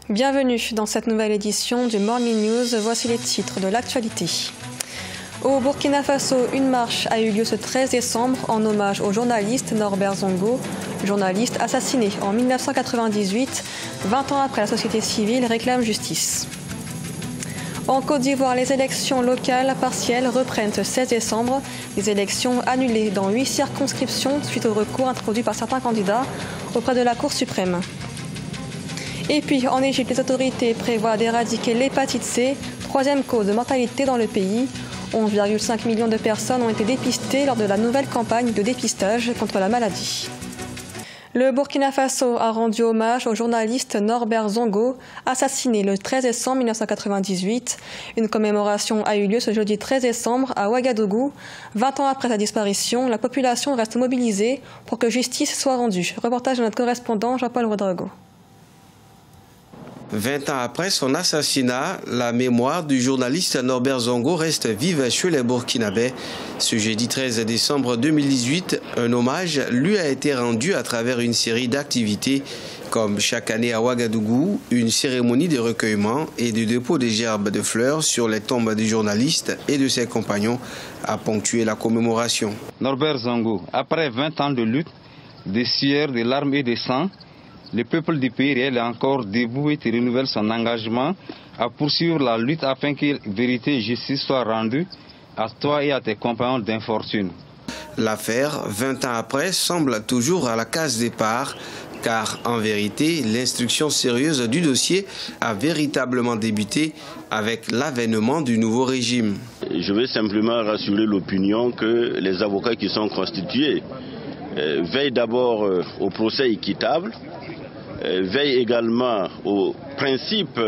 Bienvenue dans cette nouvelle édition du Morning News. Voici les titres de l'actualité. Au Burkina Faso, une marche a eu lieu ce 13 décembre en hommage au journaliste Norbert Zongo, journaliste assassiné en 1998. 20 ans après, la société civile réclame justice. En Côte d'Ivoire, les élections locales partielles reprennent ce 16 décembre. Les élections annulées dans 8 circonscriptions suite au recours introduit par certains candidats auprès de la Cour suprême. Et puis, en Égypte, les autorités prévoient d'éradiquer l'hépatite C, troisième cause de mortalité dans le pays. 11,5 millions de personnes ont été dépistées lors de la nouvelle campagne de dépistage contre la maladie. Le Burkina Faso a rendu hommage au journaliste Norbert Zongo, assassiné le 13 décembre 1998. Une commémoration a eu lieu ce jeudi 13 décembre à Ouagadougou. 20 ans après sa disparition, la population reste mobilisée pour que justice soit rendue. Reportage de notre correspondant Jean-Paul Rodrigo. 20 ans après son assassinat, la mémoire du journaliste Norbert Zongo reste vive chez les Burkinabés. Ce jeudi 13 décembre 2018, un hommage lui a été rendu à travers une série d'activités, comme chaque année à Ouagadougou, une cérémonie de recueillement et de dépôt des gerbes de fleurs sur les tombes des journalistes et de ses compagnons a ponctué la commémoration. Norbert Zongo, après 20 ans de lutte, de sueur, de larmes et de sang, le peuple du pays réel est encore debout et renouvelle son engagement à poursuivre la lutte afin que vérité et justice soient rendues à toi et à tes compagnons d'infortune. L'affaire, 20 ans après, semble toujours à la case départ, car en vérité, l'instruction sérieuse du dossier a véritablement débuté avec l'avènement du nouveau régime. Je veux simplement rassurer l'opinion que les avocats qui sont constitués veillent d'abord au procès équitable, veille également au principe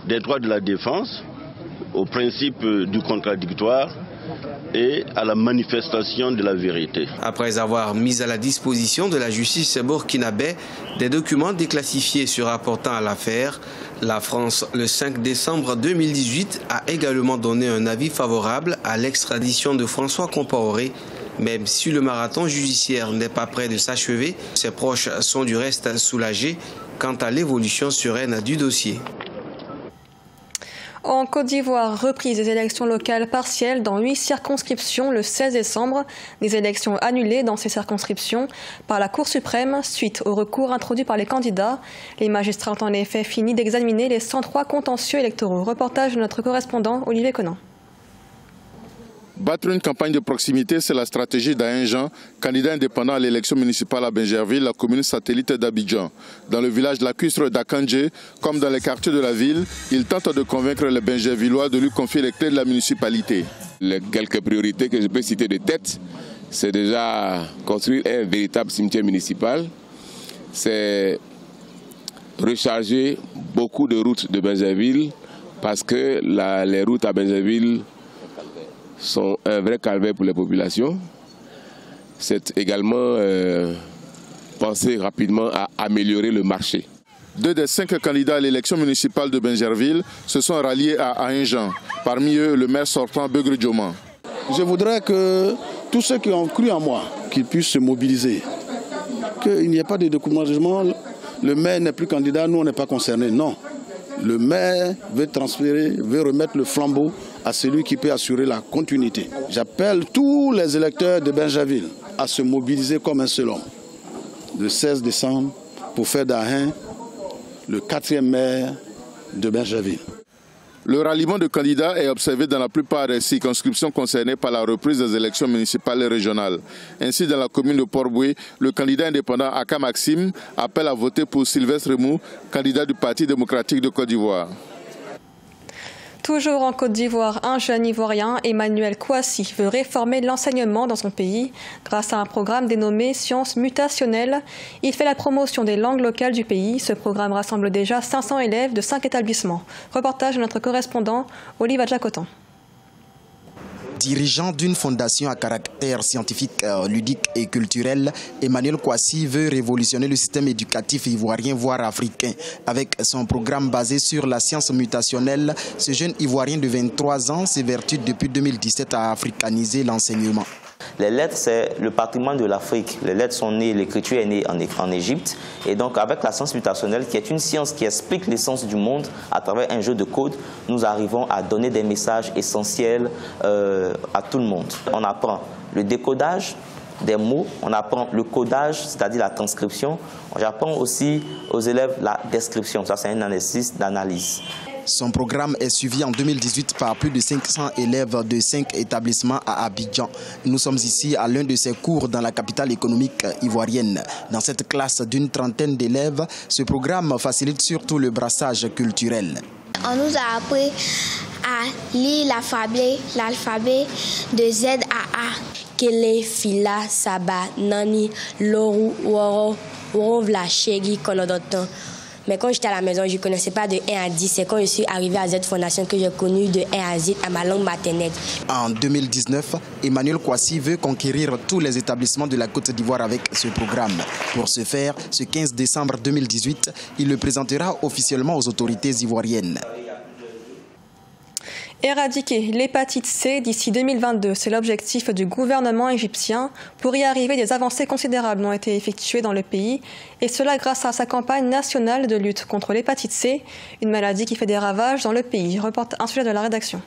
des droits de la défense, au principe du contradictoire et à la manifestation de la vérité. Après avoir mis à la disposition de la justice burkinabé des documents déclassifiés se rapportant à l'affaire, la France, le 5 décembre 2018, a également donné un avis favorable à l'extradition de François Compaoré. Même si le marathon judiciaire n'est pas près de s'achever, ses proches sont du reste soulagés quant à l'évolution sereine du dossier. En Côte d'Ivoire, reprise des élections locales partielles dans 8 circonscriptions le 16 décembre. Des élections annulées dans ces circonscriptions par la Cour suprême suite au recours introduit par les candidats. Les magistrats ont en effet fini d'examiner les 103 contentieux électoraux. Reportage de notre correspondant Olivier Conan. Battre une campagne de proximité, c'est la stratégie d'Alain Jean, candidat indépendant à l'élection municipale à Bingerville, la commune satellite d'Abidjan. Dans le village lacustre d'Akandje, comme dans les quartiers de la ville, il tente de convaincre les Bingervillois de lui confier les clés de la municipalité. Les quelques priorités que je peux citer de tête, c'est déjà construire un véritable cimetière municipal, c'est recharger beaucoup de routes de Bingerville, parce que les routes à Bingerville sont un vrai calvaire pour les populations. C'est également penser rapidement à améliorer le marché. 2 des 5 candidats à l'élection municipale de Bingerville se sont ralliés à Aïnjan. Parmi eux, le maire sortant Beugre Dioman. Je voudrais que tous ceux qui ont cru en moi, qu'ils puissent se mobiliser. Qu'il n'y ait pas de découragement. Le maire n'est plus candidat, nous on n'est pas concernés. Non. Le maire veut transférer, veut remettre le flambeau à celui qui peut assurer la continuité. J'appelle tous les électeurs de Bingerville à se mobiliser comme un seul homme le 16 décembre pour faire d'Ahin le 4e maire de Bingerville. Le ralliement de candidats est observé dans la plupart des circonscriptions concernées par la reprise des élections municipales et régionales. Ainsi, dans la commune de Port-Boué, le candidat indépendant Aka Maxime appelle à voter pour Sylvestre Remou, candidat du Parti démocratique de Côte d'Ivoire. Toujours en Côte d'Ivoire, un jeune Ivoirien, Emmanuel Kouassi, veut réformer l'enseignement dans son pays. Grâce à un programme dénommé Sciences mutationnelles, il fait la promotion des langues locales du pays. Ce programme rassemble déjà 500 élèves de 5 établissements. Reportage de notre correspondant, Olivier Jacotan. Dirigeant d'une fondation à caractère scientifique, ludique et culturel, Emmanuel Kouassi veut révolutionner le système éducatif ivoirien, voire africain. Avec son programme basé sur la science mutationnelle, ce jeune Ivoirien de 23 ans s'évertue depuis 2017 à africaniser l'enseignement. Les lettres, c'est le patrimoine de l'Afrique. Les lettres sont nées, l'écriture est née en Égypte. Et donc, avec la science mutationnelle, qui est une science qui explique l'essence du monde à travers un jeu de codes, nous arrivons à donner des messages essentiels à tout le monde. On apprend le décodage des mots, on apprend le codage, c'est-à-dire la transcription. J'apprends aussi aux élèves la description. Ça, c'est un exercice d'analyse. Son programme est suivi en 2018 par plus de 500 élèves de 5 établissements à Abidjan. Nous sommes ici à l'un de ses cours dans la capitale économique ivoirienne. Dans cette classe d'une trentaine d'élèves, ce programme facilite surtout le brassage culturel. On nous a appris à lire l'alphabet de Z à A. Kele, Fila, Saba, Nani, Loru, Woro, Worovla, Shegi, Konodotan. Mais quand j'étais à la maison, je ne connaissais pas de 1 à 10. C'est quand je suis arrivé à Z Fondation que j'ai connu de 1 à Z à ma langue maternelle. En 2019, Emmanuel Kouassi veut conquérir tous les établissements de la Côte d'Ivoire avec ce programme. Pour ce faire, ce 15 décembre 2018, il le présentera officiellement aux autorités ivoiriennes. Éradiquer l'hépatite C d'ici 2022, c'est l'objectif du gouvernement égyptien. Pour y arriver, des avancées considérables ont été effectuées dans le pays, et cela grâce à sa campagne nationale de lutte contre l'hépatite C, une maladie qui fait des ravages dans le pays. Reporte un sujet de la rédaction.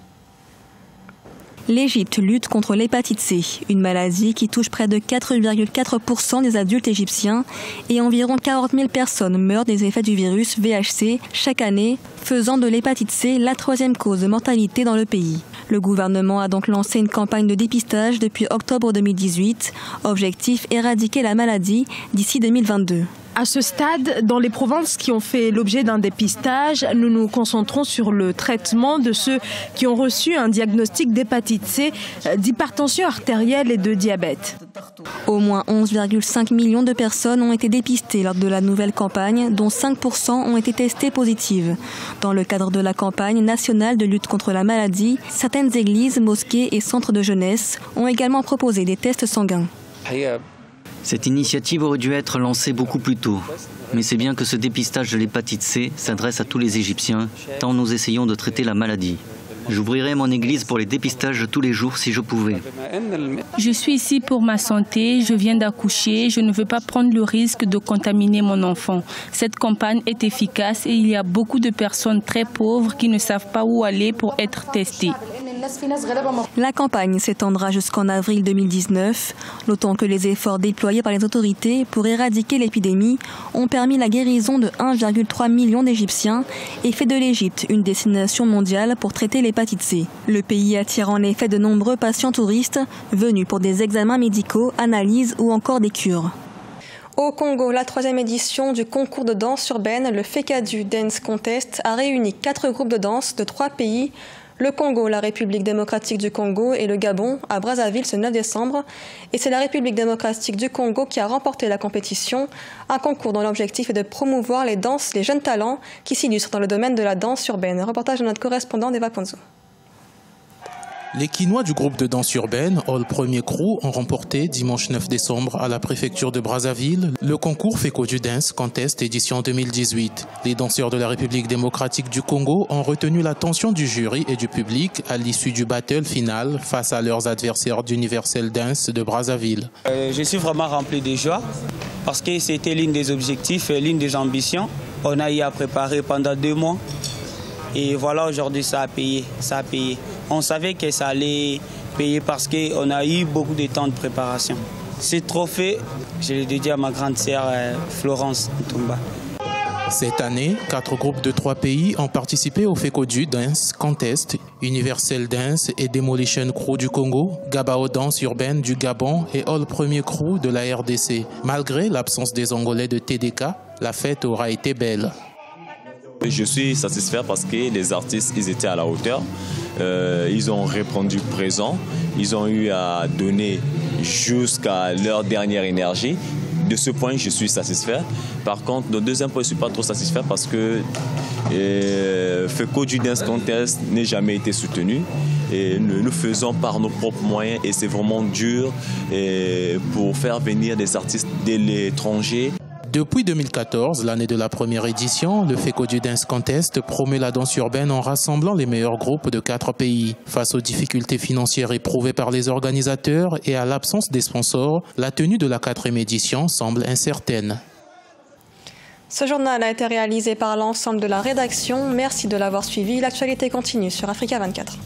L'Égypte lutte contre l'hépatite C, une maladie qui touche près de 4,4% des adultes égyptiens et environ 40 000 personnes meurent des effets du virus VHC chaque année, faisant de l'hépatite C la troisième cause de mortalité dans le pays. Le gouvernement a donc lancé une campagne de dépistage depuis octobre 2018. Objectif, éradiquer la maladie d'ici 2022. À ce stade, dans les provinces qui ont fait l'objet d'un dépistage, nous nous concentrons sur le traitement de ceux qui ont reçu un diagnostic d'hépatite C, d'hypertension artérielle et de diabète. Au moins 11,5 millions de personnes ont été dépistées lors de la nouvelle campagne, dont 5% ont été testées positives. Dans le cadre de la campagne nationale de lutte contre la maladie, certaines églises, mosquées et centres de jeunesse ont également proposé des tests sanguins. Cette initiative aurait dû être lancée beaucoup plus tôt. Mais c'est bien que ce dépistage de l'hépatite C s'adresse à tous les Égyptiens, tant nous essayons de traiter la maladie. J'ouvrirai mon église pour les dépistages tous les jours si je pouvais. Je suis ici pour ma santé, je viens d'accoucher, je ne veux pas prendre le risque de contaminer mon enfant. Cette campagne est efficace et il y a beaucoup de personnes très pauvres qui ne savent pas où aller pour être testées. La campagne s'étendra jusqu'en avril 2019, d'autant que les efforts déployés par les autorités pour éradiquer l'épidémie ont permis la guérison de 1,3 million d'Égyptiens et fait de l'Égypte une destination mondiale pour traiter l'hépatite C. Le pays attire en effet de nombreux patients touristes venus pour des examens médicaux, analyses ou encore des cures. Au Congo, la 3e édition du concours de danse urbaine, le FECADU Dance Contest, a réuni 4 groupes de danse de 3 pays, le Congo, la République démocratique du Congo et le Gabon à Brazzaville ce 9 décembre. Et c'est la République démocratique du Congo qui a remporté la compétition, un concours dont l'objectif est de promouvoir les jeunes talents qui s'illustrent dans le domaine de la danse urbaine. Reportage de notre correspondant Deva Ponzo. Les Quinois du groupe de danse urbaine, All Premier Crew, ont remporté dimanche 9 décembre à la préfecture de Brazzaville le concours FECADU Dance Contest édition 2018. Les danseurs de la République démocratique du Congo ont retenu l'attention du jury et du public à l'issue du battle final face à leurs adversaires d'Universal Dance de Brazzaville. Je suis vraiment rempli de joie parce que c'était l'une des objectifs, l'une des ambitions. On a eu à préparer pendant 2 mois. Et voilà, aujourd'hui, ça a payé. On savait que ça allait payer parce qu'on a eu beaucoup de temps de préparation. Ce trophée, je l'ai dédié à ma grande sœur Florence Ntumba. Cette année, 4 groupes de 3 pays ont participé au FECADU Dance Contest, Universal Dance et Demolition Crew du Congo, Gabao Danse urbaine du Gabon et All Premier Crew de la RDC. Malgré l'absence des Angolais de TDK, la fête aura été belle. Je suis satisfait parce que les artistes, ils étaient à la hauteur. Ils ont répondu présent. Ils ont eu à donner jusqu'à leur dernière énergie. De ce point, je suis satisfait. Par contre, le deuxième point, je ne suis pas trop satisfait parce que FECADU Dance Contest n'a jamais été soutenu. Et nous faisons par nos propres moyens et c'est vraiment dur pour faire venir des artistes de l'étranger. Depuis 2014, l'année de la première édition, le FECODU Dance Contest promeut la danse urbaine en rassemblant les meilleurs groupes de 4 pays. Face aux difficultés financières éprouvées par les organisateurs et à l'absence des sponsors, la tenue de la 4e édition semble incertaine. Ce journal a été réalisé par l'ensemble de la rédaction. Merci de l'avoir suivi. L'actualité continue sur Africa 24.